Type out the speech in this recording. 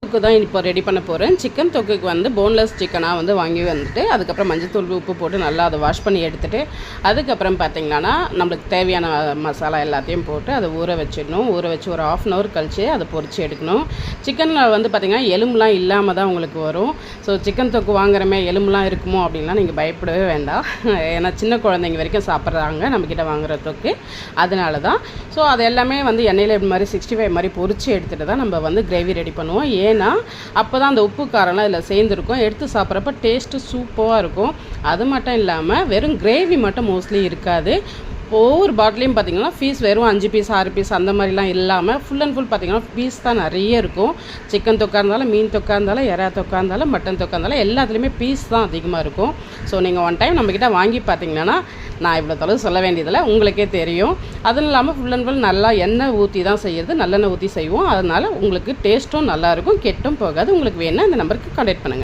தொக்கு தான் இப்போ ரெடி பண்ண போகிறேன். சிக்கன் தொக்குக்கு வந்து போன்லெஸ் சிக்கனாக வந்து வாங்கி வந்துட்டு அதுக்கப்புறம் மஞ்சத்தூள் உப்பு போட்டு நல்லா அதை வாஷ் பண்ணி எடுத்துகிட்டு அதுக்கப்புறம் பார்த்திங்கன்னா நம்மளுக்கு தேவையான மசாலா எல்லாத்தையும் போட்டு அதை ஊற வச்சிடணும். ஊற வச்சு ஒரு 1/2 hour கழிச்சு அதை பொரித்து எடுக்கணும். சிக்கனில் வந்து பார்த்திங்கன்னா எலும்புலாம் இல்லாமல் தான் உங்களுக்கு வரும். ஸோ சிக்கன் தொக்கு வாங்குறமே எலும்புலாம் இருக்குமோ அப்படின்லாம் நீங்கள் பயப்படவே வேண்டாம். ஏன்னா சின்ன குழந்தைங்க வரைக்கும் சாப்பிட்றாங்க நம்மக்கிட்ட வாங்குற தொக்கு, அதனால தான். ஸோ அது எல்லாமே வந்து எண்ணெயில் இது மாதிரி 65 மாதிரி பொரித்து எடுத்துகிட்டு தான் நம்ம வந்து கிரேவி ரெடி பண்ணுவோம். ஏன்னா அப்போ தான் அந்த உப்பு காரம்லாம் இதில் சேர்ந்துருக்கும். எடுத்து சாப்பிட்றப்ப டேஸ்ட்டு சூப்பராக இருக்கும். அது மட்டும் இல்லாமல் வெறும் கிரேவி மட்டும் மோஸ்ட்லி இருக்காது. ஒவ்வொரு பாட்டிலையும் பார்த்திங்கன்னா பீஸ் வெறும் 5 பீஸ் 6 பீஸ் அந்த மாதிரிலாம் இல்லாமல் ஃபுல் அண்ட் ஃபுல் பார்த்திங்கன்னா பீஸ் தான் நிறைய இருக்கும். சிக்கன் தொக்கா இருந்தாலும், மீன் தொக்கா இருந்தாலும், எறா தொக்கா இருந்தாலும், மட்டன் தொக்கா இருந்தாலும் எல்லாத்துலேயுமே பீஸ் தான் அதிகமாக இருக்கும். ஸோ நீங்கள் ஒன் டைம் நம்மக்கிட்ட வாங்கி பார்த்திங்கன்னா நான் இவ்வளோ தொலைவு சொல்ல வேண்டியதில்லை, உங்களுக்கே தெரியும். அதுவும் இல்லாமல் ஃபுல் அண்ட் ஃபுல் நல்லா எண்ணெய் ஊற்றி தான் செய்கிறது, நல்லெண்ணெய் ஊற்றி செய்வோம். அதனால் உங்களுக்கு டேஸ்ட்டும் நல்லாயிருக்கும், கெட்டும் போகாது. உங்களுக்கு வேணால் இந்த நம்பருக்கு கான்டாக்ட் பண்ணுங்கள்.